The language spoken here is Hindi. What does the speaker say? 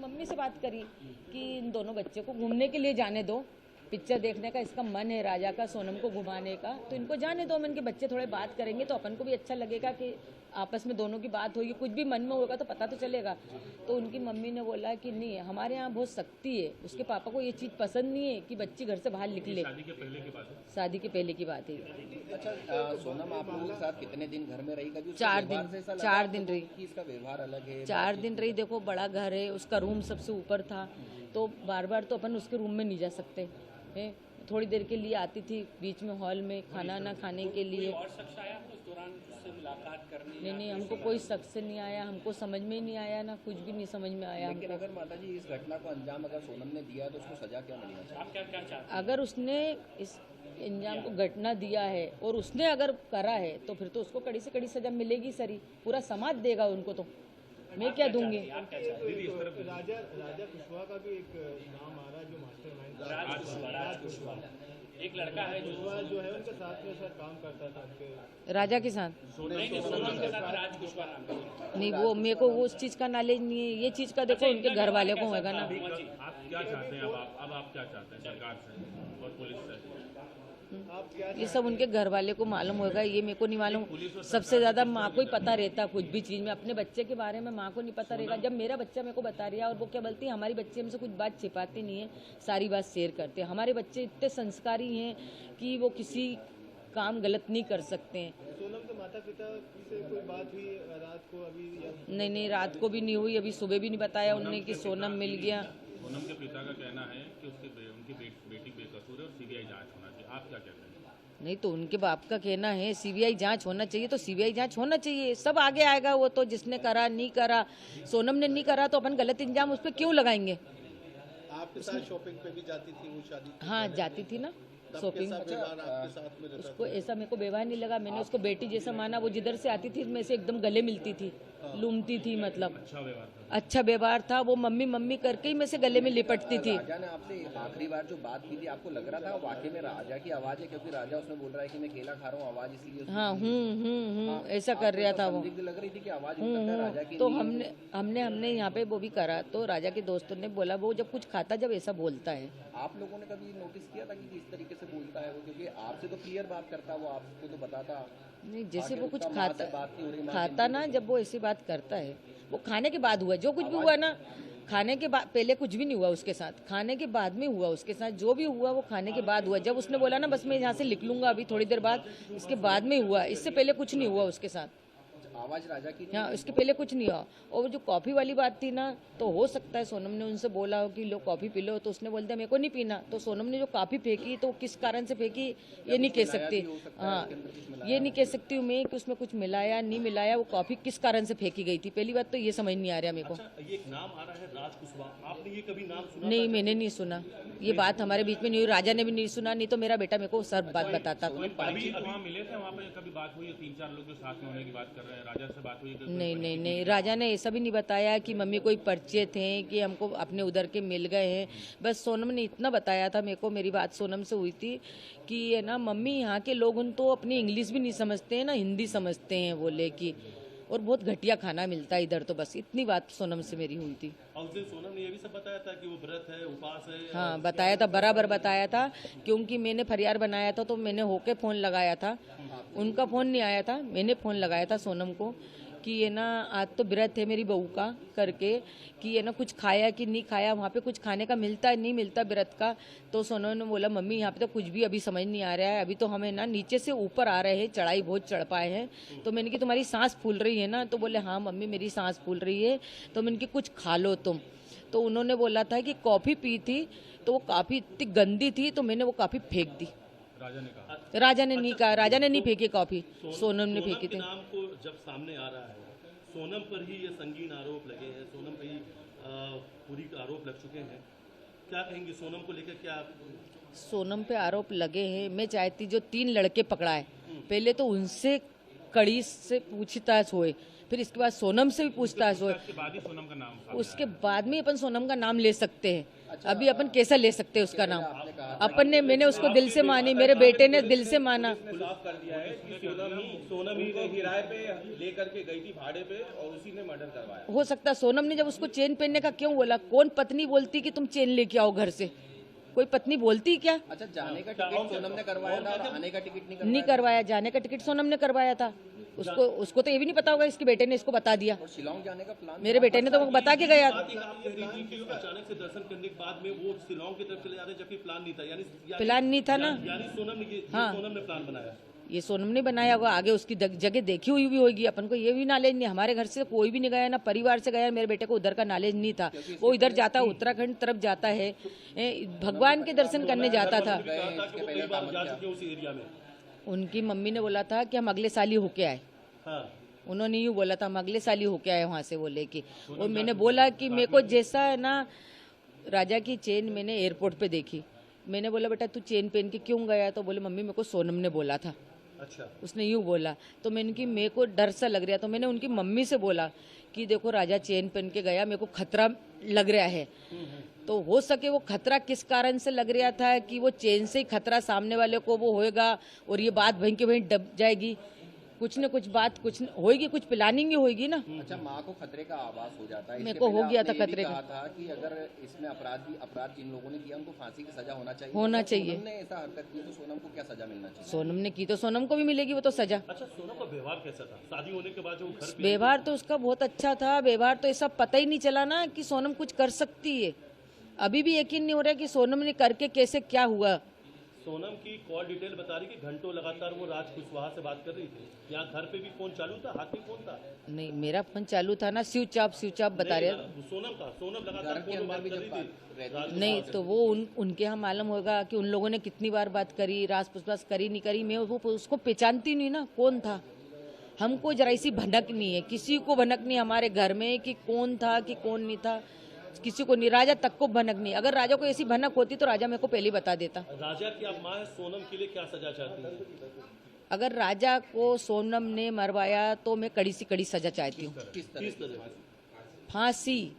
मम्मी से बात करी कि इन दोनों बच्चे को घूमने के लिए जाने दो, पिक्चर देखने का इसका मन है राजा का, सोनम को घुमाने का, तो इनको जाने दो। इनके बच्चे थोड़े बात करेंगे तो अपन को भी अच्छा लगेगा कि आपस में दोनों की बात होगी, कुछ भी मन में होगा तो पता तो चलेगा। तो उनकी मम्मी ने बोला कि नहीं, हमारे यहाँ बहुत सख्ती है, उसके पापा को ये चीज़ पसंद नहीं है कि बच्ची घर से बाहर निकले। शादी के पहले की बात है? शादी के पहले की बात है। अच्छा, सोनम आप लोगों के साथ कितने दिन घर में रही? कभी 4 दिन रही। इसका व्यवहार अलग है? 4 दिन रही। देखो बड़ा घर है, उसका रूम सबसे ऊपर था, तो बार बार तो अपन उसके रूम में नहीं जा सकते हैं। थोड़ी देर के लिए आती थी बीच में हॉल में खाना ना खाने के लिए। और शख्स आया उस दौरान उससे मुलाकात करने? नहीं, हमको कोई शख्स नहीं आया, हमको समझ में ही नहीं आया ना, कुछ भी नहीं समझ में आया। लेकिन अगर माता जी इस घटना को अंजाम अगर सोनम ने दिया तो उसको सजा क्या मिलना चाहिए? आप क्या चाहते हैं? अगर उसने इस अंजाम को घटना दिया है और उसने अगर करा है तो फिर तो उसको कड़ी से कड़ी सजा मिलेगी सर। पूरा समाज देगा उनको, तो मैं क्या दूंगी। राजा कुशवाहा का भी एक नाम आ रहा है जो मास्टरमाइंड राज कुशवाहा एक लड़का है जो है उनके साथ में सर काम करता था उनके राजा के साथ। सोनम के साथ राज कुशवाहा नाम है। नहीं, वो मेरे को वो उस चीज़ का नॉलेज नहीं है। ये चीज़ का देखो उनके घर वाले को होगा ना। आप क्या चाहते हैं अब आप क्या चाहते हैं सरकार से और पुलिस से? ये सब उनके घर वाले को मालूम होगा, ये मेरे को नहीं मालूम। सबसे ज्यादा माँ को ही पता रहता कुछ भी चीज में। अपने बच्चे के बारे में माँ को नहीं पता रहेगा। जब मेरा बच्चा मेरे को बता रहा है, और वो क्या बोलती है, हमारी बच्चे हमसे कुछ बात छिपाती नहीं है, सारी बात शेयर करते हैं। हमारे बच्चे इतने संस्कारी हैं कि वो किसी काम गलत नहीं कर सकते हैं। सोनम के माता पिता से कोई बात हुई रात को? अभी नहीं, रात को भी नहीं हुई, अभी सुबह भी नहीं बताया उन्होंने कि सोनम मिल गया। सोनम के पिता का कहना है कि उनकी बेटी बेकसूर है और सीबीआई जांच होना चाहिए। आप क्या कहते हैं? नहीं, तो उनके बाप का कहना है सीबीआई जांच होना चाहिए, तो सीबीआई जांच होना चाहिए। सब आगे आएगा, वो तो जिसने करा नहीं करा। सोनम ने नहीं करा तो अपन गलत इंजाम उस पर क्यों लगाएंगे। आपके साथ शॉपिंग पे भी जाती थी वो शादी? हाँ, जाती थी ना शॉपिंग। उसको ऐसा मेरे को व्यवहार नहीं लगा। मैंने उसको बेटी जैसा माना। वो जिधर से आती थी मैं से एकदम गले मिलती थी, लूमती थी, मतलब अच्छा व्यवहार था। वो मम्मी मम्मी करके ही मैं से गले में लिपटती थी। राजा ने आपसे आखिरी बार जो बात की थी, आपको लग रहा था वाकई में राजा की आवाज है? क्योंकि राजा उसमें बोल रहा है कि मैं केला खा रहा हूँ, आवाज इसलिए। हाँ, ऐसा कर रहा था वो। लग रही थी कि आवाज राजा की। तो हमने यहाँ पे वो भी करा, तो राजा के दोस्तों ने बोला वो जब कुछ खाता जब ऐसा बोलता है। आप लोगों ने कभी नोटिस किया था कि किस तरीके से बोलता है वो? क्योंकि आपसे तो क्लियर बात करता, वो आपको तो बताता नहीं, जैसे वो कुछ बात नहीं हो रही, खाता ना, जब वो ऐसी बात करता है, वो खाने के बाद हुआ। जो कुछ भी हुआ ना, खाने के बाद, पहले कुछ भी नहीं हुआ उसके साथ, खाने के बाद में हुआ उसके साथ। जो भी हुआ वो खाने के बाद हुआ। जब उसने बोला ना बस मैं यहाँ से लिख लूंगा अभी थोड़ी देर बाद, इसके बाद में हुआ, इससे पहले कुछ नहीं हुआ उसके साथ। आवाज राजा की? हाँ, इसके पहले कुछ नहीं हुआ। और जो कॉफ़ी वाली बात थी ना, तो हो सकता है सोनम ने उनसे बोला हो कि लो कॉफ़ी पी लो, तो उसने बोल दिया मेरे को नहीं पीना। तो सोनम ने जो कॉफ़ी फेंकी तो किस कारण से फेंकी ये नहीं कह सकती। हाँ, ये नहीं कह सकती हूँ मैं कि उसमें कुछ मिलाया नहीं मिलाया। वो कॉफ़ी किस कारण से फेंकी गई थी, पहली बात तो ये समझ नहीं आ रहा मेरे को। ये एक नाम आ रहा है राज कुशवाहा, आपने ये कभी नाम सुना? नहीं, मैंने नहीं सुना। ये बात हमारे बीच में नहीं हुई, राजा ने भी नहीं सुना, नहीं तो मेरा बेटा मेरे को सब बात बताता। अभी वहाँ मिले थे, वहाँ पे कभी बात हुई? 3-4 लोग जो साथ में होने की बात कर रहे हैं, राजा से बात हुई? नहीं, राजा ने ऐसा भी नहीं बताया कि मम्मी कोई परिचय थे कि हमको अपने उधर के मिल गए हैं। बस सोनम ने इतना बताया था मेरे को, मेरी बात सोनम से हुई थी कि है ना मम्मी, यहाँ के लोग उन तो अपनी इंग्लिश भी नहीं समझते हैं ना हिंदी समझते हैं बोले कि, और बहुत घटिया खाना मिलता है इधर। तो बस इतनी बात सोनम से मेरी हुई थी। और उस दिन सोनम ने ये भी सब बताया था कि वो व्रत है, उपास है? हाँ, बताया था, बराबर बताया था। क्योंकि मैंने फरियाद बनाया था तो मैंने होके फ़ोन लगाया था, उनका फ़ोन नहीं आया था, मैंने फ़ोन लगाया था सोनम को कि ये ना आज तो व्रत है मेरी बहू का करके, कि ये ना कुछ खाया कि नहीं खाया, वहाँ पे कुछ खाने का मिलता है नहीं मिलता व्रत का। तो सोनम ने बोला मम्मी यहाँ पे तो कुछ भी अभी समझ नहीं आ रहा है, अभी तो हमें ना नीचे से ऊपर आ रहे हैं, चढ़ाई बहुत चढ़ पाए हैं। तो मैंने कि तुम्हारी सांस फूल रही है ना? तो बोले हाँ मम्मी मेरी सांस फूल रही है। तो मैंने कि कुछ खा लो तुम। तो उन्होंने बोला था कि कॉफ़ी पी थी तो वो काफ़ी इतनी गंदी थी तो मैंने वो कॉफ़ी फेंक दी। राजा ने कहा? राजा ने नहीं कहा, राजा ने नहीं फेंकी कॉफ़ी, सोनम ने फेंकी थी। नाम को जब सामने आ रहा है, सोनम पर ही ये संगीन आरोप लगे हैं, सोनम पर ही पूरी आरोप लग चुके हैं, क्या कहेंगे सोनम को लेकर? क्या सोनम पे आरोप लगे हैं, मैं चाहती जो 3 लड़के पकड़ाए, पहले तो उनसे कड़ी से पूछताछ होए, फिर इसके बाद सोनम से भी पूछताछ होए, उसके बाद ही सोनम का नाम? उसके बाद में अपन सोनम का नाम ले सकते हैं। अभी अपन कैसा ले सकते हैं उसका नाम? अपन ने, मैंने उसको दिल से मानी, मेरे बेटे ने दिल से माना। खुलाफ कर दिया है कि सोनम ही को किराए पे लेकर के गई थी भाड़े पे और उसी ने मर्डर करवाया। हो सकता है सोनम ने जब उसको चेन पहनने का क्यों बोला? कौन पत्नी बोलती कि तुम चेन लेके आओ घर से? कोई पत्नी बोलती क्या? अच्छा, जाने का टिकट सोनम ने करवाया था और आने का टिकट नहीं करवाया। जाने का टिकट सोनम ने करवाया था। उसको तो ये भी नहीं पता होगा, इसके बेटे ने इसको बता दिया। और शिलोंग जाने का प्लान मेरे बेटे ने तो वो बता के गया। बात एक आप कह रही थी कि अचानक से दर्शन करने के बाद में वो शिलोंग की तरफ चले जाते जबकि प्लान नहीं था, प्लान नहीं था ना। यानी सोनम ने हाँ। सोनम ने प्लान बनाया। ये सोनम ने बनाया होगा, आगे उसकी जगह देखी हुई भी होगी। अपन को ये भी नॉलेज नहीं, हमारे घर से कोई भी नहीं गया ना, परिवार से गया। मेरे बेटे को उधर का नॉलेज नहीं था। वो इधर जाता, उत्तराखंड तरफ जाता है, भगवान के दर्शन करने जाता था। कहा था कि वो कई बार जा चुके हैं उस एरिया में। उनकी मम्मी ने बोला था कि हम अगले साल ही होके आए। हाँ। उन्होंने यूँ बोला था हम अगले साल ही होके आए वहाँ से वो लेके। और मैंने बोला कि मेरे को जैसा है ना, राजा की चेन मैंने एयरपोर्ट पे देखी। मैंने बोला बेटा तू चेन पहन के क्यों गया? तो बोले मम्मी मेरे को सोनम ने बोला था। अच्छा। उसने यूँ बोला तो मैंने कि मेरे को डर सा लग रहा। तो मैंने उनकी मम्मी से बोला कि देखो राजा चेन पहन के गया, मेरे को खतरा लग रहा है। तो हो सके वो खतरा किस कारण से लग रहा था कि वो चेन से ही खतरा सामने वाले को वो होएगा और ये बात वहीं के वहीं दब जाएगी। कुछ न कुछ बात कुछ होएगी, कुछ प्लानिंग ही होएगी ना। अच्छा, माँ को खतरे का आभास हो जाता है। मेरे इसके को पहले हो गया आपने था ये भी खतरे का। कहा था कि अगर इसमें अपराध जिन लोगों ने किया उनको फांसी की सजा होना चाहिए। होना अगर चाहिए। सोनम ने ऐसा हरकत की तो सोनम को क्या सजा मिलना चाहिए? सोनम ने की तो सोनम को भी मिलेगी वो तो सजा। अच्छा, सोनम का व्यवहार कैसा था शादी होने के बाद? जो घर पे व्यवहार तो उसका बहुत अच्छा था। व्यवहार तो ऐसा पता ही नहीं चला ना कि सोनम कुछ कर सकती है। अभी भी यकीन नहीं हो रहा कि सोनम ने करके कैसे क्या हुआ। सोनम की कॉल डिटेल बता रही कि घंटों लगातार वो राज कुशवाहा से बात कर रही थी। यहाँ घर पे भी फोन चालू था, हाथ में फोन था? नहीं, मेरा फोन चालू था ना, स्विच ऑफ बता रहे। सोनम लगातार घर के फोन अंदर बात भी कर जब रही बात थी। रहती नहीं तो वो उनके यहाँ मालूम होगा कि उन लोगों ने कितनी बार बात करी, राज पुछताछ करी नहीं करी। मैं वो उसको पहचानती नहीं ना कौन था। हमको जरा सी भनक नहीं है, किसी को भनक नहीं हमारे घर में कि कौन था कि कौन नहीं था, किसी को नहीं। राजा तक को भनक नहीं। अगर राजा को ऐसी भनक होती तो राजा मेरे को पहले ही बता देता। राजा की आप माँ है, सोनम के लिए क्या सजा चाहती है? अगर राजा को सोनम ने मरवाया तो मैं कड़ी सी कड़ी सजा चाहती हूँ। किस तरह? किस तरह? फांसी।